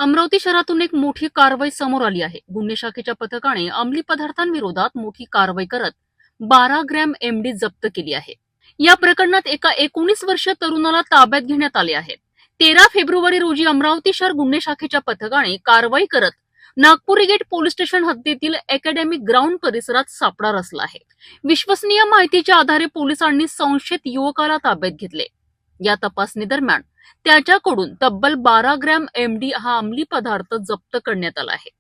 अमरावती शहरातून एक मोठी कारवाई समोर आली आहे। गुन्हे शाखेच्या पथकाने अंमली पदार्थांविरोधात मोठी कारवाई करत 12 ग्रॅम एमडी जप्त केली आहे। या प्रकरणात एका 19 वर्षीय तरुणाला ताब्यात घेण्यात आले आहे। 13 फेब्रुवारी रोजी अमरावती शहर गुन्हे शाखेच्या पथकाने कारवाई करत नागपुरी गेट पोलीस स्टेशन हद्दीतील अकॅडमिक ग्राउंड परिसरात सापळा रचला आहे। विश्वसनीय माहितीच्या आधारे पोलिसांनी संशयित युवकाला ताब्यात घेतले। या तपासणी दरम्यान त्याच्याकडून तब्बल 12 ग्रॅम एमडी हा अंमली पदार्थ जप्त करण्यात आला आहे।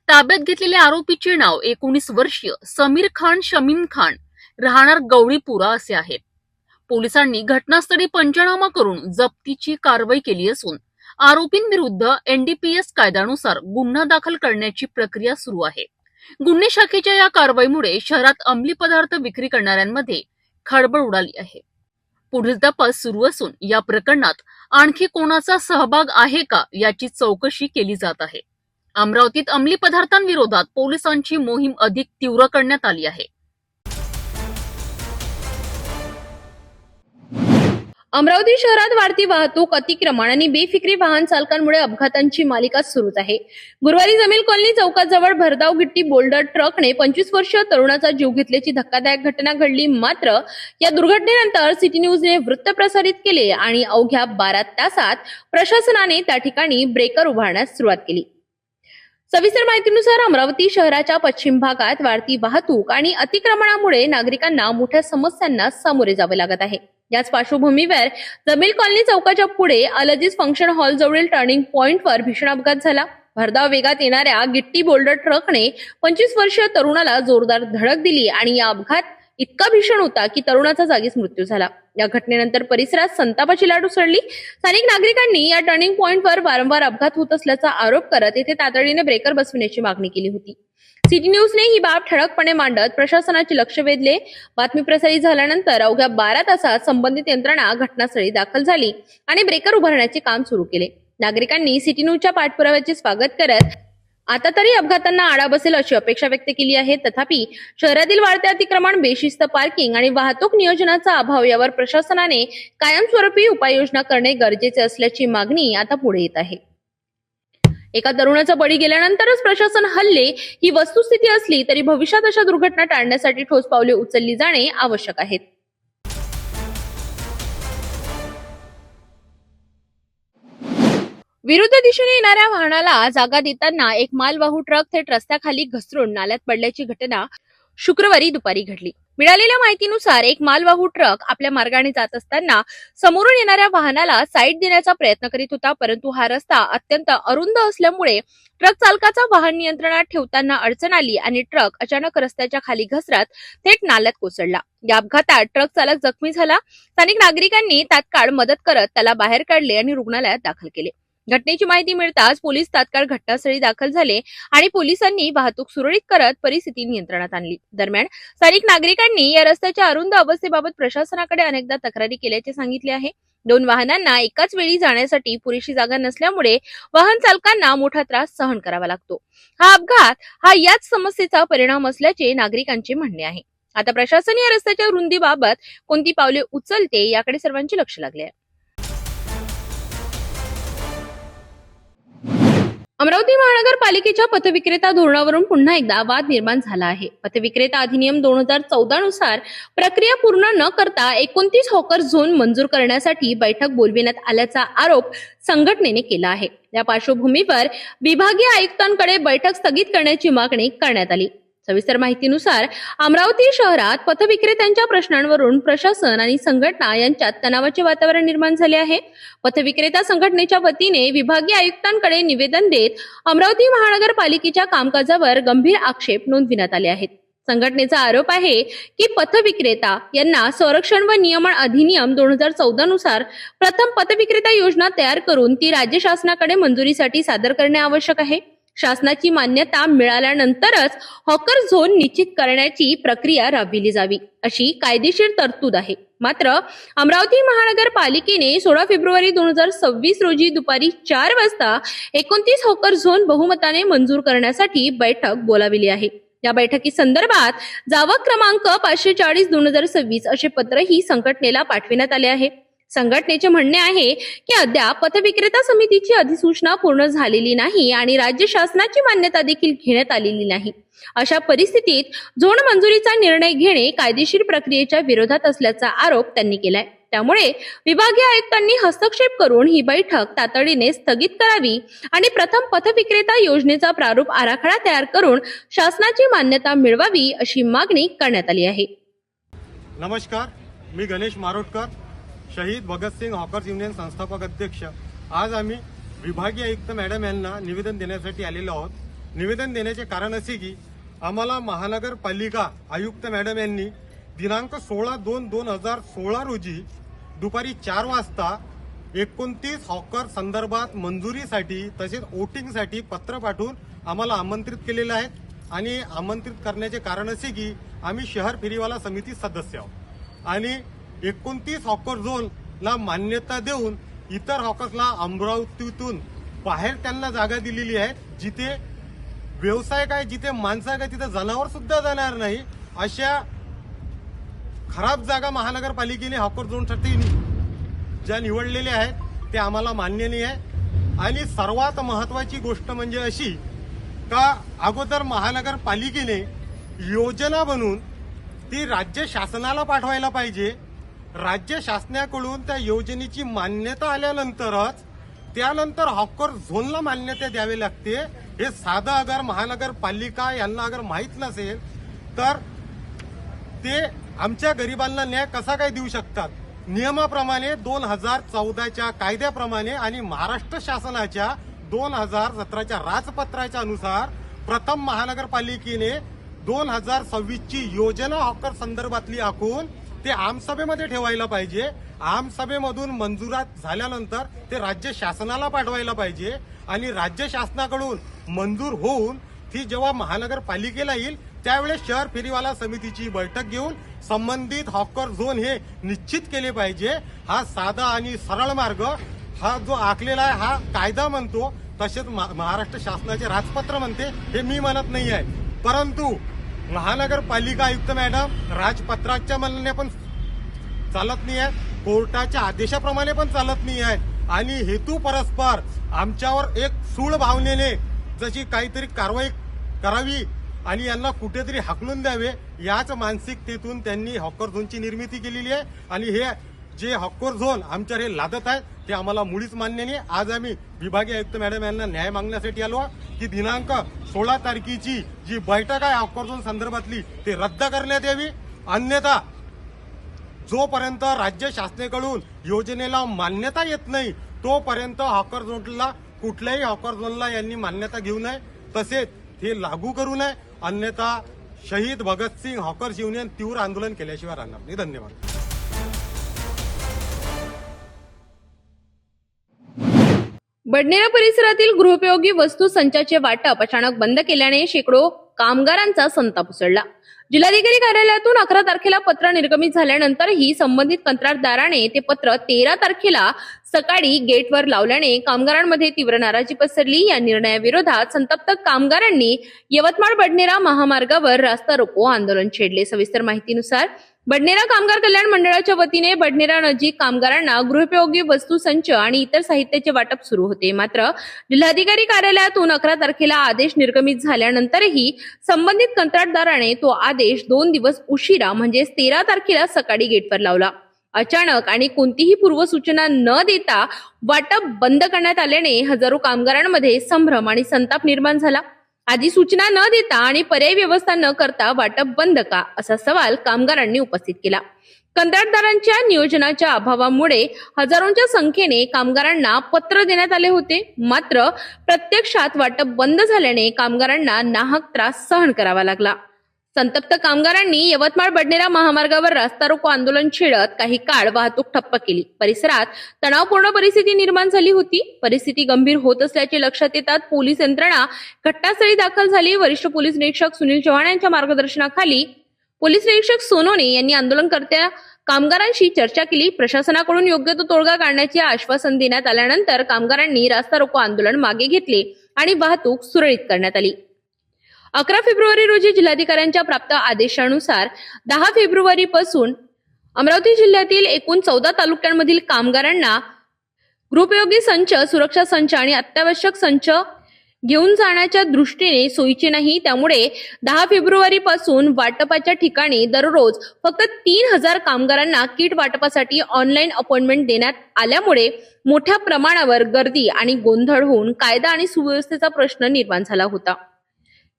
ताब्यात घेतलेल्या आरोपीचे नाव 19 वर्षीय समीर खान शमीन खान राहणार गवळीपुरा असे आहे। पोलिसांनी घटनास्थळी पंचनामा करून जप्तीची कारवाई केली असून आरोपींविरुद्ध एनडीपीएस कायद्यानुसार गुन्हा दाखल करण्याची प्रक्रिया सुरू आहे। गुन्हे शाखेच्या या कारवाईमुळे शहरात अंमली पदार्थ विक्री करणाऱ्यांमध्ये खळबळ उडाली आहे। पुढील तपास सुरू असून या प्रकरणात आणखी कोणाचा सहभाग आहे का याची चौकशी केली जात आहे। अमरावतीत अंमली पदार्थांविरोधात पोलिसांची मोहीम अधिक तीव्र करण्यात आली आहे। अमरावती शहरात वाढती वाहतूक, अतिक्रमण आणि बेफिक्री वाहन चालकांमुळे अपघातांची मालिका सुरूच आहे। गुरुवारी जमील कॉलनी चौकाजवळ भरधाव गिट्टी बोल्डर ट्रकने 25 वर्षीय तरुणाचा जीव घेतल्याची धक्कादायक घटना घडली। मात्र या दुर्घटनेनंतर सिटी न्यूजने वृत्त प्रसारित केले आणि अवघ्या 12 तासात प्रशासनाने त्या ठिकाणी ब्रेकर उभारण्यास सुरुवात केली। सविस्तर माहितीनुसार अमरावती शहराच्या पश्चिम भागात वाढती वाहतूक आणि अतिक्रमणामुळे नागरिकांना मोठ्या समस्यांना सामोरे जावे लागत आहे। याच पार्श्वभूमीवर जमील कॉलनी चौकाच्या पुढे अलजीज फंक्शन हॉल जवळील टर्निंग पॉइंटवर भीषण अपघात झाला। भरधाव वेगात येणाऱ्या गिट्टी बोल्डर ट्रकने 25 वर्षीय तरुणाला जोरदार धडक दिली आणि या अपघात इतका भीषण होता की तरुणाचा जागीच मृत्यू झाला। या घटनेनंतर परिसरात संतापाची लाट उसळली। स्थानिक नागरिकांनी या टर्निंग पॉइंटवर वारंवार अपघात होत असल्याचा आरोप करत येथे तातडीने ब्रेकर बसविण्याची मागणी केली होती। सिटी न्यूजने ही बाब ठळकपणे मांडत प्रशासनाचे लक्ष वेधले। बातमी प्रसारित झाल्यानंतर अवघ्या 12 तासात संबंधित यंत्रणा घटनास्थळी दाखल झाली आणि ब्रेकर उभारण्याचे काम सुरू केले। नागरिकांनी सिटी न्यूजच्या पाठपुराव्याचे स्वागत करत आता तरी अपघातांना आळा बसेल अशी अपेक्षा व्यक्त केली आहे। तथापि शहरातील वाढते अतिक्रमण, बेशिस्त पार्किंग आणि वाहतूक नियोजनाचा अभाव यावर प्रशासनाने कायमस्वरूपी उपाययोजना करणे गरजेचे असल्याची मागणी आता पुढे येत आहे। एका तरुणाचा बळी गेल्यानंतरच प्रशासन हल्ले ही वस्तुस्थिती असली तरी भविष्यात अशा दुर्घटना टाळण्यासाठी ठोस पावले उचलली जाणे आवश्यक आहेत। विरुद्ध दिशेने येणाऱ्या वाहनाला जागा देताना एक मालवाहू ट्रक थेट रस्त्याखाली घसरून नाल्यात पडल्याची घटना शुक्रवारी दुपारी घडली। मिळालेल्या माहितीनुसार एक मालवाहू ट्रक आपल्या मार्गाने जात असताना समोरून येणाऱ्या वाहनाला साईड देण्याचा प्रयत्न करीत होता, परंतु हा रस्ता अत्यंत अरुंद असल्यामुळे ट्रक चालकाचा वाहन नियंत्रणात ठेवताना अडचण आली आणि ट्रक अचानक रस्त्याच्या खाली घसरत थेट नाल्यात कोसळला। या अपघातात ट्रक चालक जखमी झाला। स्थानिक नागरिकांनी तात्काळ मदत करत त्याला बाहेर काढले आणि रुग्णालयात दाखल केले। घटनेची माहिती मिळताच पोलीस तात्काळ घटनास्थळी दाखल झाले आणि पोलिसांनी वाहतूक सुरळीत करत परिस्थिती नियंत्रणात आणली। दरम्यान स्थानिक नागरिकांनी या रस्त्याच्या अरुंद अवस्थेबाबत प्रशासनाकडे अनेकदा तक्रारी केल्याचे सांगितले आहे। 2 वाहनांना एकाच वेळी जाण्यासाठी पुरेशी जागा नसल्यामुळे वाहन चालकांना मोठा त्रास सहन करावा लागतो। हा अपघात हा याच समस्येचा परिणाम असल्याचे नागरिकांचे म्हणणे आहे। आता प्रशासन या रस्त्याच्या रुंदीबाबत कोणती पावले उचलते याकडे सर्वांचे लक्ष लागले आहे। अमरावती महानगरपालिकेच्या पथविक्रेता धोरणावरून पुन्हा एकदा वाद निर्माण झाला आहे। पथविक्रेता अधिनियम 2014 नुसार प्रक्रिया पूर्ण न करता 29 हॉकर झोन मंजूर करण्यासाठी बैठक बोलविण्यात आल्याचा आरोप संघटनेने केला आहे। या पार्श्वभूमीवर विभागीय आयुक्तांकडे बैठक स्थगित करण्याची मागणी करण्यात आली। सविस्तर माहितीनुसार अमरावती शहरात पथविक्रेत्यांच्या प्रश्नांवरून प्रशासन आणि संघटना यांच्यात तणावाचे वातावरण निर्माण झाले आहे। पथविक्रेता संघटनेच्या वतीने विभागीय आयुक्तांकडे निवेदन देत अमरावती महानगरपालिकेच्या कामकाजावर गंभीर आक्षेप नोंदविण्यात आले आहेत। संघटनेचा आरोप आहे की पथविक्रेता यांना संरक्षण व नियमन अधिनियम 2014 नुसार प्रथम पथविक्रेता योजना तयार करून ती राज्य शासनाकडे मंजुरीसाठी सादर करणे आवश्यक आहे। शासनाची मान्यता मिळाल्यानंतरच हॉकर झोन निश्चित करण्याची प्रक्रिया राबविली जावी अशी कायदेशीर तरतूद आहे। मात्र अमरावती महानगरपालिकेने 16 फेब्रुवारी 2026 रोजी दुपारी 4 वाजता 29 हॉकर झोन बहुमताने मंजूर करण्यासाठी बैठक बोलाविली आहे। या बैठकीसंदर्भात जावक क्रमांक 540/2026 असे पत्रही संघटनेला पाठविण्यात आले आहे। संघटनेचे म्हणणे आहे की अद्याप पथविक्रेता समितीची अधिसूचना पूर्ण झालेली नाही आणि राज्य शासनाची मान्यता देखील घेण्यात आलेली नाही. अशा परिस्थितीत झोन मंजुरीचा निर्णय घेणे कायदेशीर प्रक्रियेच्या विरोधात असल्याचा आरोप त्यांनी केलाय. त्यामुळे विभागीय आयुक्तांनी हस्तक्षेप करून ही बैठक तातडीने स्थगित करावी आणि प्रथम पथविक्रेता योजनेचा प्रारूप आराखडा तयार करून शासनाची मान्यता मिळवावी अशी मागणी करण्यात आली आहे. नमस्कार, मी गणेश मारोटकर, शहीद भगतसिंग हॉकर्स युनियन संस्थापक अध्यक्ष. आज आम्ही विभागीय आयुक्त मॅडम यांना निवेदन देण्यासाठी आलेलो आहोत. निवेदन देण्याचे कारण असे की आम्हाला महानगरपालिका आयुक्त मॅडम यांनी दिनांक 16/2/2016 रोजी दुपारी 4 वाजता 29 हॉकर संदर्भात मंजुरीसाठी तसेच वोटिंगसाठी पत्र पाठवून आम्हाला आमंत्रित केलेलं आहे. आणि आमंत्रित करण्याचे कारण असे की आम्ही शहर फेरीवाला समिती सदस्य आहोत आणि 29 हॉकर झोनला मान्यता देऊन इतर हॉकर्सला अमरावतीतून बाहेर त्यांना जागा दिलेली आहे. जिथे व्यवसाय काय, जिथे माणसं काय, तिथे जनावर सुद्धा जाणार नाही अशा खराब जागा महानगरपालिकेने हॉकर झोनसाठी ज्या निवडलेल्या आहेत ते आम्हाला मान्य नाही आहे. आणि सर्वात महत्वाची गोष्ट म्हणजे अशी का अगोदर महानगरपालिकेने योजना बनवून ती राज्य शासनाला पाठवायला पाहिजे. राज्य शासनाकडून त्या योजनेची मान्यता आल्यानंतरच त्यानंतर हॉकर झोनला मान्यता द्यावी लागते. हे साधं अगर महानगरपालिका यांना अगर माहीत नसेल तर ते आमच्या गरिबांना न्याय कसा काय देऊ शकतात. नियमाप्रमाणे 2014च्या कायद्याप्रमाणे आणि महाराष्ट्र शासनाच्या 2017च्या राजपत्राच्या अनुसार प्रथम महानगरपालिकेने 2026ची योजना हॉकर संदर्भातली आखून ते आमसभेमध्ये ठेवायला पाहिजे. आमसभेमधून मंजुरात झाल्यानंतर ते राज्य शासनाला पाठवायला पाहिजे आणि राज्य शासनाकडून मंजूर होऊन ती जेव्हा महानगरपालिकेला येईल त्यावेळेस शहर फेरीवाला समितीची बैठक घेऊन संबंधित हॉकर झोन हे निश्चित केले पाहिजे. हा साधा आणि सरळ मार्ग हा जो आखलेला आहे हा कायदा म्हणतो, तसेच महाराष्ट्र शासनाचे राजपत्र म्हणते, हे मी म्हणत नाही आहे. परंतु महानगरपालिका आयुक्त मॅडम राजपत्राच्या म्हणणे पण चालत नाही आहे, कोर्टाच्या आदेशाप्रमाणे पण चालत नाही आहे आणि हेतू परस्पर आमच्यावर एक सूळ भावनेने जशी काहीतरी कारवाई करावी आणि यांना कुठेतरी हाकलून द्यावे याच मानसिकतेतून त्यांनी हॉकर झोनची निर्मिती केलेली आहे. आणि हे जे हॉकर झोन आमच्यावर हे लादत आहेत ते आम्हाला मुळीच मान्य नाही. आज आम्ही विभागीय आयुक्त मॅडम यांना न्याय मागण्यासाठी आलो की दिनांक 16 तारखेची जी बैठक आहे हॉकर झोन संदर्भातली ते रद्द करण्यात यावी. अन्यथा जोपर्यंत राज्य शासनाकडून योजनेला मान्यता येत नाही तोपर्यंत हॉकर झोनला कुठल्याही हॉकर झोनला यांनी मान्यता घेऊ नये, तसेच हे लागू करू नये. अन्यथा शहीद भगतसिंग हॉकर्स युनियन तीव्र आंदोलन केल्याशिवाय राहणार नाही. धन्यवाद. बडनेरा परिसरातील गृहोपयोगी वस्तू संचाचे वाटप अचानक बंद केल्याने शेकडो कामगारांचा संताप उसळला. जिल्हाधिकारी कार्यालयातून 11 तारखेला पत्र निर्गमित झाल्यानंतरही संबंधित कंत्राटदाराने ते पत्र 13 तारखेला सकाळी गेटवर लावल्याने कामगारांमध्ये तीव्र नाराजी पसरली. या निर्णयाविरोधात संतप्त कामगारांनी यवतमाळ बडनेरा महामार्गावर रास्ता रोको आंदोलन छेडले. सविस्तर माहितीनुसार बडनेरा कामगार कल्याण मंडळाच्या वतीने बडनेरा नजीक कामगारांना गृहोपयोगी वस्तू संच आणि इतर साहित्याचे वाटप सुरू होते. मात्र जिल्हाधिकारी कार्यालयातून 11 तारखेला आदेश निर्गमित झाल्यानंतरही संबंधित कंत्राटदाराने तो आदेश 2 दिवस उशिरा म्हणजेच 13 तारखेला सकाळी गेटवर लावला. अचानक आणि कोणतीही पूर्वसूचना न देता वाटप बंद करण्यात आल्याने हजारो कामगारांमध्ये संभ्रम आणि संताप निर्माण झाला. आधी सूचना न देता आणि पर्यायी व्यवस्था न करता वाटप बंद का, असा सवाल कामगारांनी उपस्थित केला. कंत्राटदारांच्या नियोजनाच्या अभावामुळे हजारोंच्या संख्येने कामगारांना पत्र देण्यात आले होते. मात्र प्रत्यक्षात वाटप बंद झाल्याने कामगारांना नाहक त्रास सहन करावा लागला. संतप्त कामगारांनी यवतमाळ बडनेरा महामार्गावर रास्ता रोको आंदोलन छेडत काही काळ वाहतूक ठप्प केली. परिसरात तणावपूर्ण परिस्थिती निर्माण झाली होती. परिस्थिती गंभीर होत असल्याचे लक्षात येतात पोलीस यंत्रणा घटनास्थळी दाखल झाली. वरिष्ठ पोलीस निरीक्षक सुनील चव्हाण यांच्या मार्गदर्शनाखाली पोलीस निरीक्षक सोनोने यांनी आंदोलनकर्त्या कामगारांशी चर्चा केली. प्रशासनाकडून योग्य तो तोडगा काढण्याचे आश्वासन देण्यात आल्यानंतर कामगारांनी रास्ता रोको आंदोलन मागे घेतले आणि वाहतूक सुरळीत करण्यात आली. 11 फेब्रुवारी रोजी जिल्हाधिकाऱ्यांच्या प्राप्त आदेशानुसार 10 फेब्रुवारीपासून अमरावती जिल्ह्यातील एकूण 14 तालुक्यांमधील कामगारांना गृहोपयोगी संच, सुरक्षा संच आणि अत्यावश्यक संच घेऊन जाण्याच्या दृष्टीने सोयीचे नाही. त्यामुळे 10 फेब्रुवारी पासून वाटपाच्या ठिकाणी दररोज फक्त 3000 कामगारांना किट वाटपासाठी ऑनलाईन अपॉइंटमेंट देण्यात आल्यामुळे मोठ्या प्रमाणावर गर्दी आणि गोंधळ होऊन कायदा आणि सुव्यवस्थेचा प्रश्न निर्माण झाला होता.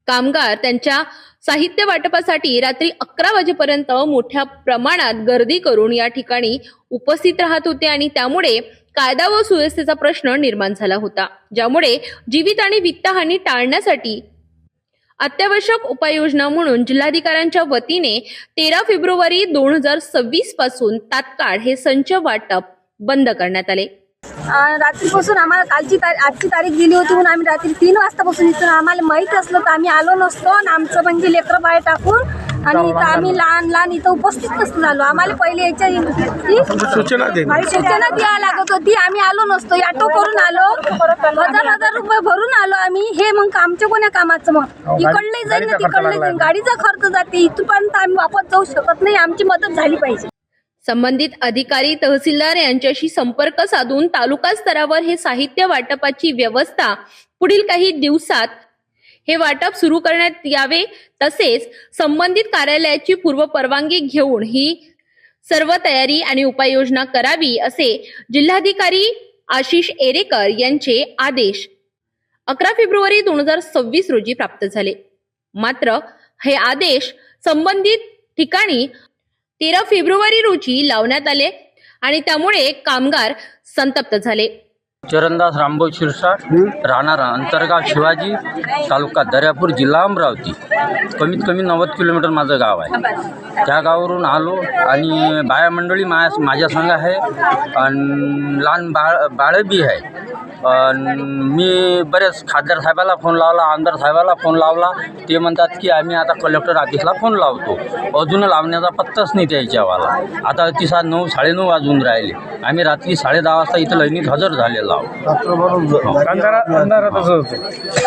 कामगार त्यांच्या साहित्य वाटपासाठी रात्री 11 वाजेपर्यंत मोठ्या प्रमाणात गर्दी करून या ठिकाणी उपस्थित राहत होते आणि त्यामुळे कायदा व सुव्यवस्थेचा प्रश्न निर्माण झाला होता, ज्यामुळे जीवित आणि वित्तहानी टाळण्यासाठी अत्यावश्यक उपाययोजना म्हणून जिल्हाधिकाऱ्यांच्या वतीने 13 फेब्रुवारी 2026 पासून तात्काळ हे संच वाटप बंद करण्यात आले. रात्रीपासून आम्हाला आजची तारीख दिली होती म्हणून आम्ही रात्री 3 वाजतापासून इथून आम्हाला माहित असलं तर आम्ही आलो नसतो आणि आमचं म्हणजे लेकरं बाहेर टाकून आणि इथं आम्ही लहान इथं उपस्थित नसतो झालो. आम्हाला पहिले याच्या सूचना द्यायला लागत होती. आम्ही आलो नसतो, ऑटो करून आलो, 1000 रुपये भरून आलो आम्ही. हे मग आमच्या कोण्या कामाचं? मग इकडले जाईल ना तिकडले जाईल, गाडीचा खर्च जाते, इथपर्यंत आम्ही वापस जाऊ शकत नाही. आमची मदत झाली पाहिजे. संबंधित अधिकारी, तहसीलदार यांच्याशी संपर्क साधून तालुका स्तरावर हे साहित्य वाटपाची व्यवस्था पुढील काही दिवसात हे वाटप सुरू करण्यात यावे. तसेच संबंधित कार्यालयाची पूर्वपरवानगी घेऊन ही सर्व तयारी आणि उपाययोजना करावी असे जिल्हाधिकारी आशिष एरेकर यांचे आदेश 11 फेब्रुवारी 2026 रोजी प्राप्त झाले. मात्र हे आदेश संबंधित ठिकाणी 13 फेब्रुवारी रोजी लावण्यात आले आणि त्यामुळे कामगार संतप्त झाले. चरणदास रामभाऊ शिरसाट, राहणार अंतरगाव शिवाजी, तालुका दर्यापूर, जिल्हा अमरावती. कमीत कमी 90 किलोमीटर माझं गाव आहे. त्या गावावरून आलो आणि बाया मंडळी माझ्या संग आहे आणि लहान बाळ बी आहे. मी बरेच खासदार साहेबाला फोन लावला, आमदार साहेबाला फोन लावला. ते म्हणतात की आम्ही आता कलेक्टर ऑफिसला फोन लावतो. अजून लावण्याचा पत्ताच नाही त्याच्यावाला. आता अतिशय 9, 9:30 वाजून राहिले. आम्ही रात्री 10:30 वाजता इथं लाईनीत हजर झालेलो आहोत.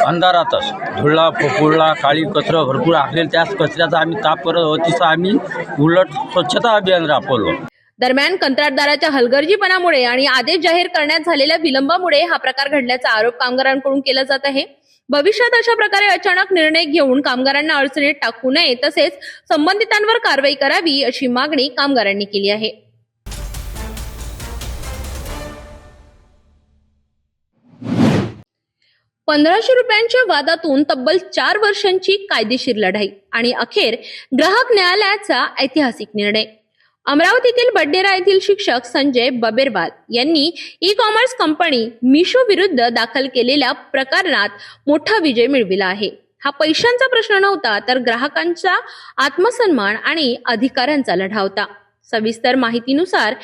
अंधारातच धुळला, पोपळला, काळी कचरा भरपूर असलेली, त्याच कचऱ्याचा आम्ही ताप करत अतिशय आम्ही उलट स्वच्छता अभियान राबवलो. दरम्यान कंत्राटदाराच्या हलगर्जीपणामुळे आणि आदेश जाहीर करण्यात झालेल्या विलंबामुळे हा प्रकार घडल्याचा आरोप कामगारांकडून केला जात आहे. भविष्यात अशा प्रकारे अचानक निर्णय घेऊन कामगारांना अडचणीत टाकू नये, तसेच संबंधितांवर कारवाई करावी अशी मागणी कामगारांनी केली आहे. ₹1,500 वादातून तब्बल 4 वर्षांची कायदेशीर लढाई आणि अखेर ग्राहक न्यायालयाचा ऐतिहासिक निर्णय. अमरावतीतील बडनेरा येथील शिक्षक संजय बबेरवाल यांनी ई कॉमर्स कंपनी मिशो विरुद्ध दाखल केलेल्या प्रकरणात मोठा विजय मिळविला आहे. हा पैशांचा प्रश्न नव्हता, तर ग्राहकांचा आत्मसन्मान आणि अधिकारांचा लढा होता. सविस्तर माहितीनुसार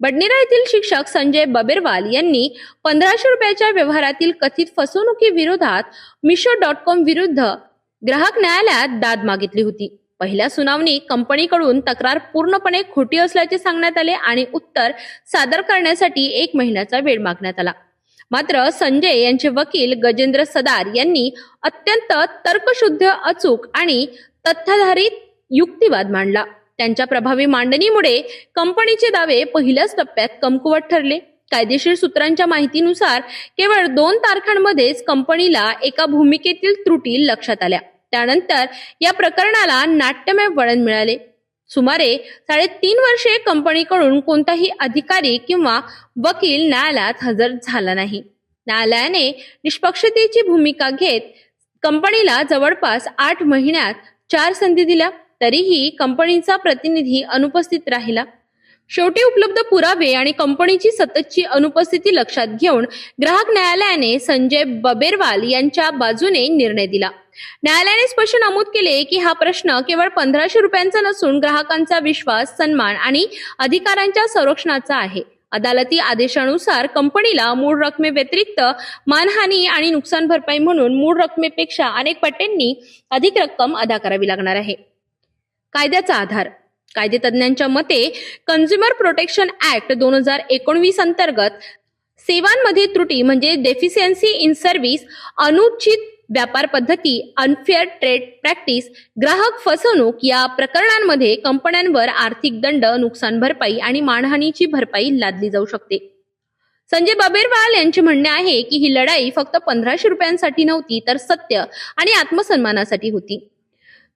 बडनेरा येथील शिक्षक संजय बबेरवाल यांनी ₹1,500 व्यवहारातील कथित फसवणुकीविरोधात Meesho.com विरुद्ध ग्राहक न्यायालयात दाद मागितली होती. पहिल्या सुनावणीत कंपनीकडून तक्रार पूर्णपणे खोटी असल्याचे सांगण्यात आले आणि उत्तर सादर करण्यासाठी 1 महिन्याचा वेळ मागण्यात आला. मात्र संजय यांचे वकील गजेंद्र सदार यांनी अत्यंत तर्कशुद्ध, अचूक आणि तथ्याधारित युक्तिवाद मांडला. त्यांच्या प्रभावी मांडणीमुळे कंपनीचे दावे पहिल्याच टप्प्यात कमकुवत ठरले. कायदेशीर सूत्रांच्या माहितीनुसार केवळ 2 तारखांमध्येच कंपनीला एका भूमिकेतील त्रुटी लक्षात आल्या. त्यानंतर या प्रकरणाला नाट्यमय वळण मिळाले. सुमारे 3.5 वर्षे कंपनीकडून कोणताही अधिकारी किंवा वकील न्यायालयात हजर झाला नाही. न्यायालयाने निष्पक्षतेची भूमिका घेत कंपनीला जवळपास 8 महिन्यात 4 संधी दिल्या. तरीही कंपनीचा प्रतिनिधी अनुपस्थित राहिला. शेवटी उपलब्ध पुरावे आणि कंपनीची सततची अनुपस्थिती लक्षात घेऊन ग्राहक न्यायालयाने संजय बबेरवाल यांच्या बाजूने निर्णय दिला. न्यायालयाने स्पष्ट नमूद केले की हा प्रश्न केवळ ₹1,500 नसून ग्राहकांचा विश्वास, सन्मान आणि अधिकारांच्या संरक्षणाचा आहे. अदालती आदेशानुसार कंपनीला मूळ रकमेव्यतिरिक्त मानहानी आणि नुकसान भरपाई म्हणून मूळ रकमेपेक्षा अनेक पटींनी अधिक रक्कम अदा करावी लागणार आहे. कायद्याचा आधार. कायदेतज्ञांच्या मते कन्झ्युमर प्रोटेक्शन ऍक्ट 2019 अंतर्गत सेवांमध्ये त्रुटी म्हणजे डेफिशियन्सी इन सर्व्हिस, अनुचित व्यापार पद्धती, अनफेअर ट्रेड प्रॅक्टिस, ग्राहक फसवणूक या प्रकरणांमध्ये कंपन्यांवर आर्थिक दंड, नुकसान भरपाई आणि मानहानीची भरपाई लादली जाऊ शकते. संजय बबेरवाल यांचे म्हणणे आहे की ही लढाई फक्त 1500 रुपयांसाठी नव्हती, तर सत्य आणि आत्मसन्मानासाठी होती.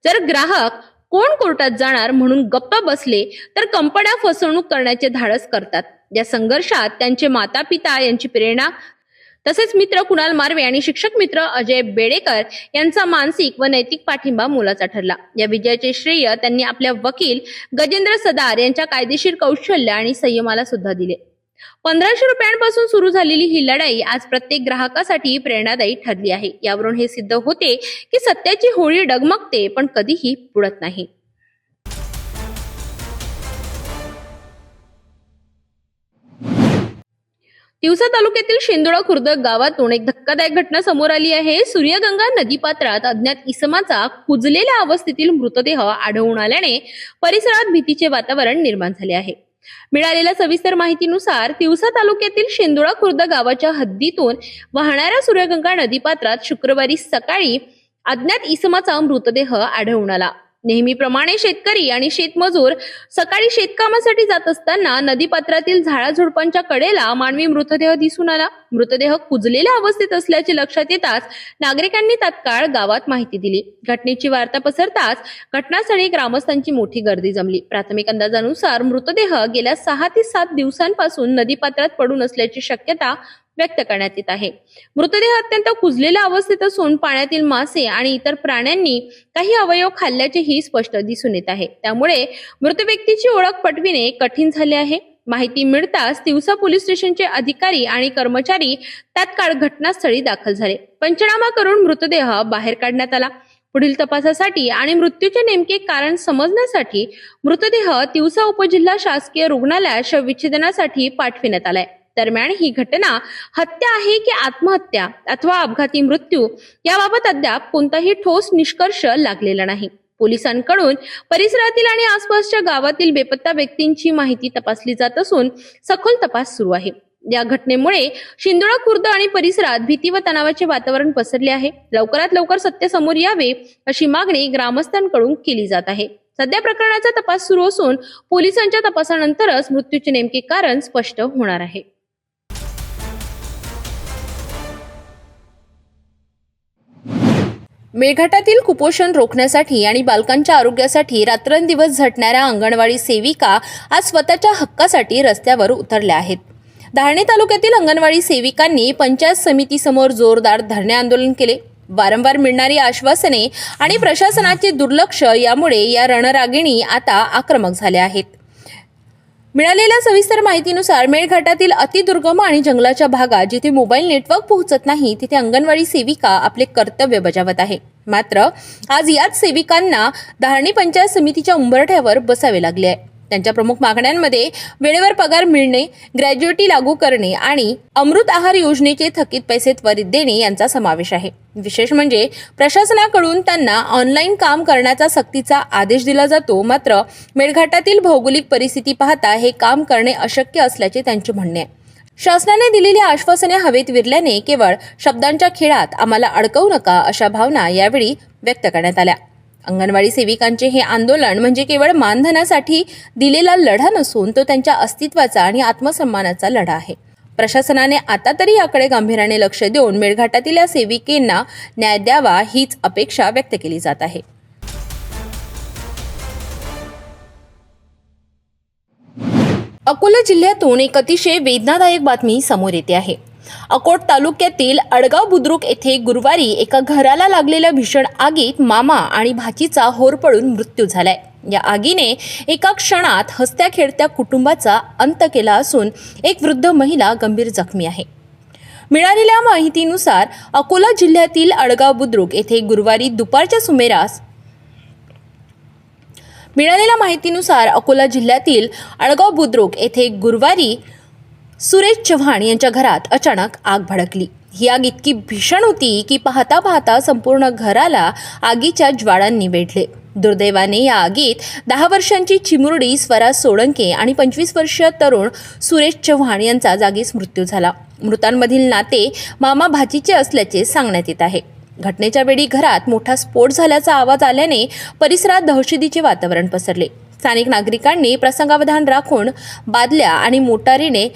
जर ग्राहक कोण कोर्टात जाणार म्हणून गप्प बसले तर कंपन्या फसवणूक करण्याचे धाडस करतात. या संघर्षात त्यांचे माता पिता यांची प्रेरणा, तसेच मित्र कुणाल मार्वे आणि शिक्षक मित्र अजय बेडेकर यांचा मानसिक व नैतिक पाठिंबा मोलाचा ठरला. या विजयाचे श्रेय त्यांनी आपल्या वकील गजेंद्र सदार यांच्या कायदेशीर कौशल्य आणि संयमाला सुद्धा दिले. 1500 रुपयांपासून सुरू झालेली ही लढाई आज प्रत्येक ग्राहकासाठी प्रेरणादायी ठरली आहे. यावरून हे सिद्ध होते की सत्याची होळी डगमगते पण कधीही बुडत नाही. तिवसा तालुक्यातील शेंदोळा खुर्द गावातून एक धक्कादायक घटना समोर आली आहे. सूर्यगंगा नदीपात्रात अज्ञात इसमाचा कुजलेल्या अवस्थेतील मृतदेह आढळून आल्याने परिसरात भीतीचे वातावरण निर्माण झाले आहे. मिळालेल्या सविस्तर माहितीनुसार तिवसा तालुक्यातील शेंदोळा खुर्द गावाच्या हद्दीतून वाहणाऱ्या सूर्यगंगा नदीपात्रात शुक्रवारी सकाळी अज्ञात इसमाचा मृतदेह आढळून आला. नेहमीप्रमाणे शेतकरी आणि शेतमजूर सकाळी शेतकामासाठी जात असताना नदीपात्रातील झाडाझुडपांच्या कडेला मानवी मृतदेह दिसून आला. मृतदेह कुजलेल्या अवस्थेत असल्याचे लक्षात येताच नागरिकांनी तात्काळ गावात माहिती दिली. घटनेची वार्ता पसरताच घटनास्थळी ग्रामस्थांची मोठी गर्दी जमली. प्राथमिक अंदाजानुसार मृतदेह गेल्या 6 ते 7 दिवसांपासून नदीपात्रात पडून असल्याची शक्यता व्यक्त करण्यात येत आहे. मृतदेह अत्यंत कुजलेल्या अवस्थेत असून पाण्यातील मासे आणि इतर प्राण्यांनी काही अवयव खाल्ल्याचेही स्पष्ट दिसून येत आहे. त्यामुळे मृत व्यक्तीची ओळख पटविणे कठीण झाले आहे. माहिती मिळताच तिवसा पोलीस स्टेशनचे अधिकारी आणि कर्मचारी तात्काळ घटनास्थळी दाखल झाले. पंचनामा करून मृतदेह बाहेर काढण्यात आला. पुढील तपासासाठी आणि मृत्यूचे नेमके कारण समजण्यासाठी मृतदेह तिवसा उपजिल्हा शासकीय रुग्णालयात शवविच्छेदनासाठी पाठविण्यात आलाय. दरम्यान ही घटना हत्या आहे की आत्महत्या अथवा अपघाती मृत्यू याबाबत अद्याप कोणताही ठोस निष्कर्ष लागलेला नाही. पोलिसांकडून परिसरातील आणि आसपासच्या गावातील बेपत्ता व्यक्तींची माहिती तपासली जात असून सखोल तपास सुरू आहे. या घटनेमुळे शेंदोळा खुर्द आणि परिसरात भीती व तणावाचे वातावरण पसरले आहे. लवकरात लवकर सत्य समोर यावे अशी मागणी ग्रामस्थांकडून केली जात आहे. सध्या प्रकरणाचा तपास सुरू असून पोलिसांच्या तपासानंतरच मृत्यूचे नेमके कारण स्पष्ट होणार आहे. मेळघाटातील कुपोषण रोखण्यासाठी आणि बालकांच्या आरोग्यासाठी रात्रंदिवस झटणाऱ्या अंगणवाडी सेविका आज स्वतःच्या हक्कासाठी रस्त्यावर उतरल्या आहेत. धारणी तालुक्यातील अंगणवाडी सेविकांनी पंचायत समितीसमोर जोरदार धरणे आंदोलन केले. वारंवार मिळणारी आश्वासने आणि प्रशासनाचे दुर्लक्ष यामुळे या रणरागिणी आता आक्रमक झाल्या आहेत. मिळालेल्या सविस्तर माहितीनुसार मेळघाटातील अतिदुर्गम आणि जंगलाच्या भागात जिथे मोबाईल नेटवर्क पोहोचत नाही तिथे अंगणवाडी सेविका आपले कर्तव्य बजावत आहे. मात्र आज याच सेविकांना धारणी पंचायत समितीच्या उंबरठ्यावर बसावे लागले आहे. त्यांच्या प्रमुख मागण्यांमध्ये वेळेवर पगार मिळणे, ग्रॅज्युएटी लागू करणे आणि अमृत आहार योजनेचे थकीत पैसे त्वरित देणे यांचा समावेश आहे. विशेष म्हणजे प्रशासनाकडून त्यांना ऑनलाईन काम करण्याचा सक्तीचा आदेश दिला जातो. मात्र मेळघाटातील भौगोलिक परिस्थिती पाहता हे काम करणे अशक्य असल्याचे त्यांचे म्हणणे आहे. शासनाने दिलेली आश्वासने हवेत विरल्याने केवळ शब्दांच्या खेळात आम्हाला अडकवू नका अशा भावना यावेळी व्यक्त करण्यात आल्या. अंगणवाडी सेविकांचे हे आंदोलन म्हणजे केवळ मानधनासाठी दिलेला लढा नसून तो त्यांच्या अस्तित्वाचा आणि आत्मसन्मानाचा लढा आहे. प्रशासनाने आता तरी याकडे गांभीर्याने लक्ष देऊन मेळघाटातील या सेविकेंना न्याय द्यावा हीच अपेक्षा व्यक्त केली जात आहे. अकोला जिल्ह्यातून एक अतिशय वेदनादायक बातमी समोर येते आहे. अकोट तालुक्यातील अडगाव बुद्रुक येथे गुरुवारी एका घराला लागलेल्या भीषण आगीत मामा आणि भाचीचा होरपळून मृत्यू झालाय. या आगीने एका क्षणात हसत्या खेळत्या कुटुंबाचा अंत केला असून एक वृद्ध महिला गंभीर जखमी आहे. मिळालेल्या माहितीनुसार अकोला जिल्ह्यातील अडगाव बुद्रुक येथे गुरुवारी दुपारच्या सुमारास सुरेश चव्हाण यांच्या घरात अचानक आग भडकली. ही आग इतकी भीषण होती की पाहता पाहता संपूर्ण घराला आगीच्या ज्वाळांनी वेढले. दुर्दैवाने या आगीत 10 वर्षांची चिमुरडी स्वरा सोळंके आणि 25 वर्षीय तरुण सुरेश चव्हाण यांचा जागीच मृत्यू झाला. मृतांमधील नाते मामा भाचीचे असल्याचे सांगण्यात येत आहे. घटनेच्या वेळी घरात मोठा स्फोट झाल्याचा आवाज आल्याने परिसरात दहशतीचे वातावरण पसरले. स्थानिक नागरिकांनी प्रसंगावधान राखून बादल्या आणि मोटारीने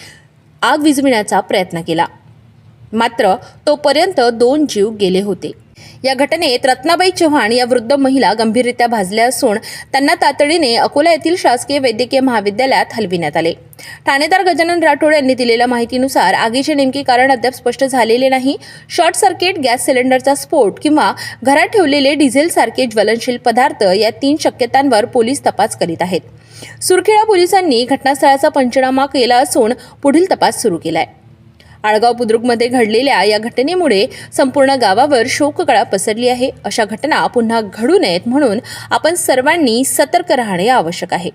आग विझविण्याचा प्रयत्न केला, मात्र तोपर्यंत 2 जीव गेले होते. या घटनेत रत्नाबाई चव्हाण या वृद्ध महिला गंभीररित्या भाजल्या असून त्यांना तातडीने अकोला येथील शासकीय वैद्यकीय महाविद्यालयात हलविण्यात आले. ठाणेदार गजानन राठोड यांनी दिलेल्या माहितीनुसार आगीचे नेमके कारण अद्याप स्पष्ट झालेले नाही. शॉर्ट सर्किट, गॅस सिलेंडरचा स्फोट किंवा घरात ठेवलेले डिझेलसारखे ज्वलनशील पदार्थ या 3 शक्यतांवर पोलीस तपास करीत आहेत. सुरखेडा पोलिसांनी घटनास्थळाचा पंचनामा केला असून पुढील तपास सुरू केलाय. आळगाव बुद्रुकमध्ये घडलेल्या या घटनेमुळे संपूर्ण गावावर शोककळा पसरली आहे. अशा घटना पुन्हा घडू नयेत म्हणून आपण सर्वांनी सतर्क राहणे आवश्यक आहे.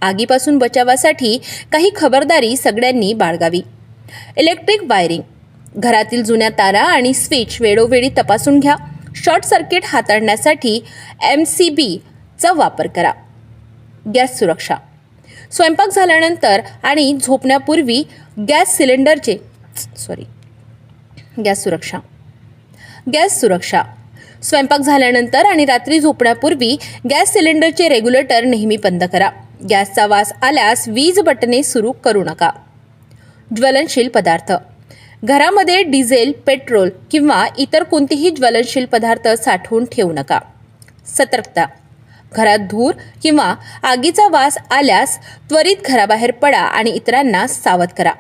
आगीपासून बचावासाठी काही खबरदारी सगळ्यांनी बाळगावी. इलेक्ट्रिक वायरिंग, घरातील जुन्या तारा आणि स्विच वेळोवेळी तपासून घ्या. शॉर्ट सर्किट हाताळण्यासाठी MCBचा वापर करा. गॅस सुरक्षा, स्वयंपाक झाल्यानंतर आणि झोपण्यापूर्वी गॅस सुरक्षा, स्वयंपाक झाल्यानंतर आणि रात्री झोपण्यापूर्वी गॅस सिलेंडरचे रेग्युलेटर नेहमी बंद करा. गॅसचा वास आल्यास वीज बटणे सुरू करू नका. ज्वलनशील पदार्थ, घरामध्ये डिझेल, पेट्रोल किंवा इतर कोणतेही ज्वलनशील पदार्थ साठवून ठेवू नका. सतर्कता, घरात धूर किंवा आगीचा वास आल्यास त्वरित घराबाहेर पडा आणि इतरांना सावध करा.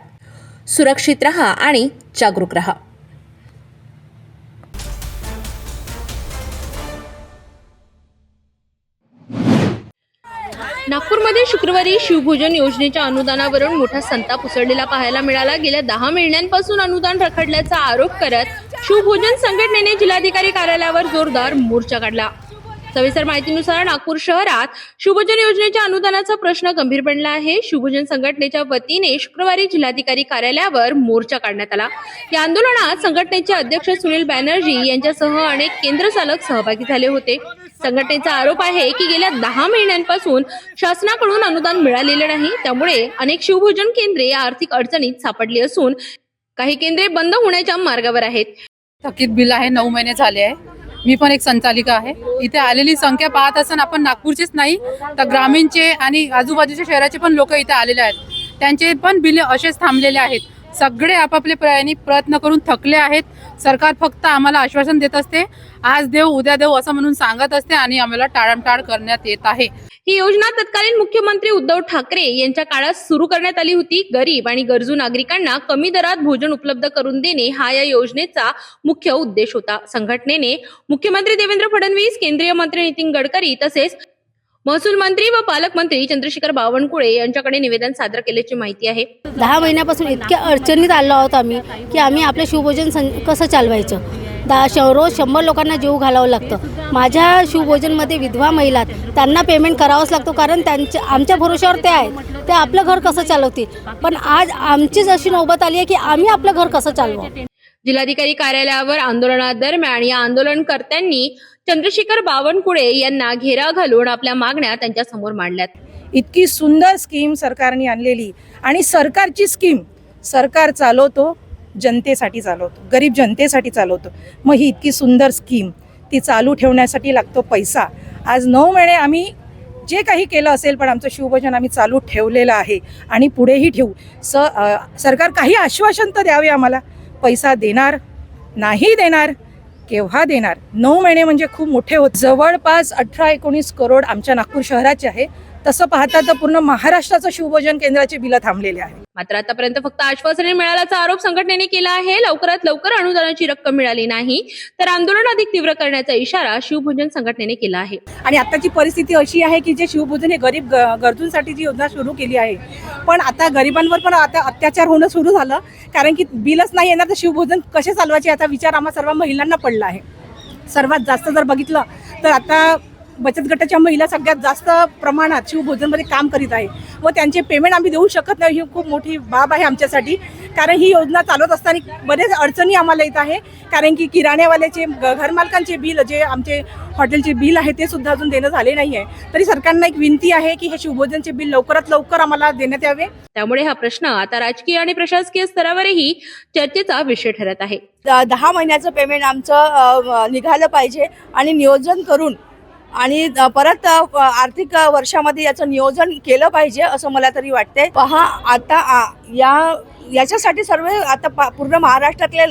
सुरक्षित रहा आणि जागरूक रहा. नागपूरमध्ये शुक्रवारी शिवभोजन योजनेच्या अनुदानावरून मोठा संताप उसळलेला पाहायला मिळाला. गेल्या 10 महिन्यांपासून अनुदान रखडल्याचा आरोप करत शिवभोजन संघटनेने जिल्हाधिकारी कार्यालयावर जोरदार मोर्चा काढला. सविस्तर माहितीनुसार नागपूर शहरात शिवभोजन योजनेच्या अनुदानाचा प्रश्न गंभीर बनला आहे. शिवभोजन संघटनेच्या वतीने शुक्रवारी जिल्हाधिकारी कार्यालयावर मोर्चा काढण्यात आला. या आंदोलनात संघटनेचे अध्यक्ष सुनील बॅनर्जी यांच्यासह अनेक केंद्र चालक सहभागी झाले होते. संघटनेचा आरोप आहे की गेल्या 10 महिन्यांपासून शासनाकडून अनुदान मिळालेले नाही. त्यामुळे अनेक शिवभोजन केंद्रे आर्थिक अडचणीत सापडली असून काही केंद्रे बंद होण्याच्या मार्गावर आहेत. थकीत बिल आहे, 9 महिने झाले आहे. मी पण एक संचालिका आहे. इथे आलेली संख्या पाहत असताना आपण नागपूरचेच नाही तर ग्रामीणचे आणि आजूबाजूच्या शहराचे पण लोक इथे आलेले आहेत. त्यांचे पण बिल असेच थांबलेले आहेत. सगळे आपापले प्रयत्न करून थकले आहेत. सरकार फक्त आम्हाला आश्वासन देत असते, आज देऊ उद्या देऊ असं म्हणून सांगत असते आणि आम्हाला टाळमटाळ करण्यात येत आहे. ही योजना तत्कालीन मुख्यमंत्री उद्धव ठाकरे यांच्या काळात सुरू करण्यात आली होती. गरीब आणि गरजू नागरिकांना कमी दरात भोजन उपलब्ध करून देणे हा या योजनेचा मुख्य उद्देश होता. संघटनेने मुख्यमंत्री देवेंद्र फडणवीस, केंद्रीय मंत्री नितीन गडकरी तसेच महसूल मंत्री व पालकमंत्री चंद्रशेखर बावनकुळे यांच्याकडे निवेदन सादर केल्याची माहिती आहे. 10 महिन्यापासून इतक्या अडचणीत आलो आहोत आम्ही की आम्ही आपलं शिवभोजन कसं चालवायचं. रोज 100 लोकांना जीव घालावं लागतं. माझ्या शिवभोजनमध्ये विधवा महिला त्यांना पेमेंट करावंच लागतो, कारण आमच्या भरोश्यावर ते आहेत. ते आपलं घर कसं चालवतील. पण आज आमचीच अशी नौबत आली आहे की आम्ही आपलं घर कसं चालवू. जिल्हाधिकारी कार्यालयावर आंदोलनादरम्यान या आंदोलनकर्त्यांनी चंद्रशेखर बावनकुळे यांना घेरा घालून आपल्या मागण्या त्यांच्या समोर मांडल्यात. इतकी सुंदर स्कीम सरकारने आणलेली आणि सरकारची स्कीम सरकार चालवतो, जनतेसाठी चालवतो, गरीब जनतेसाठी चालवतो. मग ही इतकी सुंदर स्कीम ती चालू ठेवण्यासाठी लागतो पैसा. आज 9 महिने आम्ही जे काही केलं असेल पण आमचं शिवभोजन आम्ही चालू ठेवलेलं आहे आणि पुढेही ठेवू. सरकार काही आश्वासन तर द्यावे आम्हाला. पैसा देणार नाही देणार, केव्हा देणार. 9 महिने म्हणजे खूप मोठे होत. जवळपास 18-19 करोड आमच्या नागपूर शहराचे आहे. तसं पाहता तर पूर्ण महाराष्ट्राचं शिवभोजन केंद्राचे बिलं थांबलेले आहे. मात्र आतापर्यंत फक्त आश्वासने मिळाल्याचा आरोप संघटनेने केला आहे. लवकरात लवकर अनुदानाची रक्कम मिळाली नाही तर आंदोलन अधिक तीव्र करण्याचा इशारा शिवभोजन संघटनेने केला आहे. आणि आताची परिस्थिती अशी आहे की जे शिवभोजन हे गरीब गरजूंसाठी जी योजना सुरू केली आहे, पण आता गरिबांवर पण आता अत्याचार होणं सुरू झालं. कारण की बिलच नाही येणार तर शिवभोजन कसे चालवायचे याचा विचार आम्हा सर्व महिलांना पडला आहे. सर्वात जास्त जर बघितलं तर आता बचत गटाच्या महिला सगळ्यात जास्त प्रमाणात शिवभोजनमध्ये काम करीत आहे व त्यांचे पेमेंट आम्ही देऊ शकत नाही. ही खूप मोठी बाब आहे आमच्यासाठी. कारण ही योजना चालवत असताना बरेच अडचणी आम्हाला येत आहे. कारण की किराण्यावाल्याचे घरमालकांचे बिल, जे आमचे हॉटेलचे बिल आहे ते सुद्धा अजून देणं झाले नाही आहे. तरी सरकारला एक विनंती आहे की हे शिवभोजनचे बिल लवकरात लवकर आम्हाला देण्यात यावे. त्यामुळे हा प्रश्न आता राजकीय आणि प्रशासकीय स्तरावरही चर्चेचा विषय ठरत आहे. 10 महिन्याचं पेमेंट आमचं निघालं पाहिजे आणि नियोजन करून आणि परत आर्थिक वर्षामध्ये याचं नियोजन केलं पाहिजे असं मला तरी वाटते. पहा आता याच्यासाठी सर्व आता पूर्ण महाराष्ट्रातले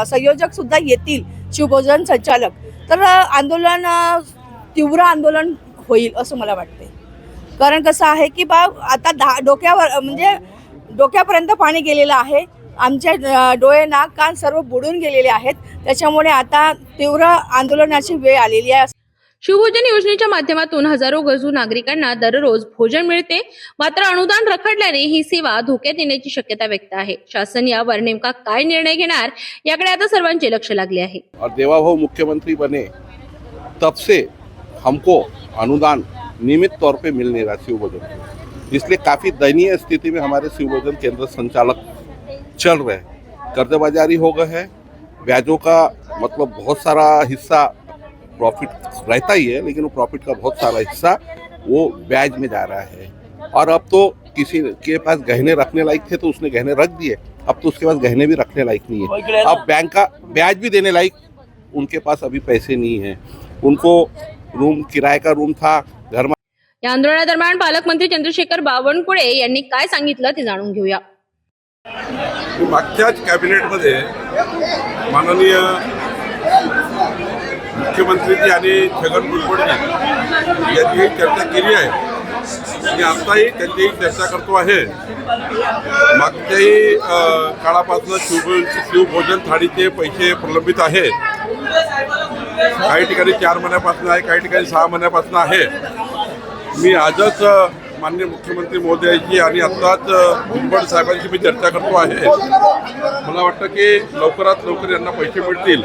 संयोजक सुद्धा येतील, शिवभोजन संचालक. तर आंदोलन तीव्र आंदोलन होईल असं मला वाटते. कारण कसं आहे की आता डोक्यावर म्हणजे डोक्यापर्यंत पाणी गेलेलं आहे. आमचे डोळे, नाक, कान सर्व बुडून गेलेले आहेत. त्याच्यामुळे आता तीव्र आंदोलनाची वेळ आलेली आहे. शिवभोजन योजनेच्या माध्यमातून हजारो गरजू नागरिकांना दररोज भोजन मिळते. मात्र अनुदान रखडल्याने ही सेवा धोक्यात येण्याची शक्यता व्यक्त आहे. शासन यावर नेमका काय निर्णय घेणार याकडे आता सर्वांचे लक्ष लागले आहे. और देवाभाऊ मुख्यमंत्री बने तब से हमको अनुदान नियमित तौर पे मिल नहीं रहा शिवभोजन, इसलिए काफ़ी दयनीय स्थिति में हमारे शिवभोजन केंद्र संचालक चल रहे हैं. कर्जबाजारी हो गए हैं, ब्याजों का मतलब बहुत सारा हिस्सा प्रॉफिट रहता ही है, लेकिन वो प्रॉफिट का बहुत सारा हिस्सा वो ब्याज में जा रहा है. और अब तो किसी के पास गहने रखने लायक थे तो उसने गहने रख दिए, अब तो उसके पास गहने भी रखने लायक नहीं है. अब बैंक का ब्याज भी देने लायक उनके पास अभी पैसे नहीं है. उनको रूम, किराए का रूम था घर. या आंदोलनादरम्यान पालकमंत्री चंद्रशेखर बावनकुळे यांनी काय सांगितलं ते जाणून घेऊया. मागच्याच कॅबिनेटमध्ये माननीय मुख्यमंत्रीजी आणि छगन भुजबळजी यांची चर्चा केली आहे आणि आताही त्यांची चर्चा करतो आहे. मागच्याही काळापासून शिवभोजन थाळीचे पैसे प्रलंबित आहेत. काही ठिकाणी 4 महिन्यापासून आहे, काही ठिकाणी 6 महिन्यापासून आहे. मी आजच माननीय मुख्यमंत्री महोदयाची आणि आत्ताच भुजबळ साहेबांशी मी चर्चा करतो आहे. मला वाटतं की लवकरात लवकर यांना पैसे मिळतील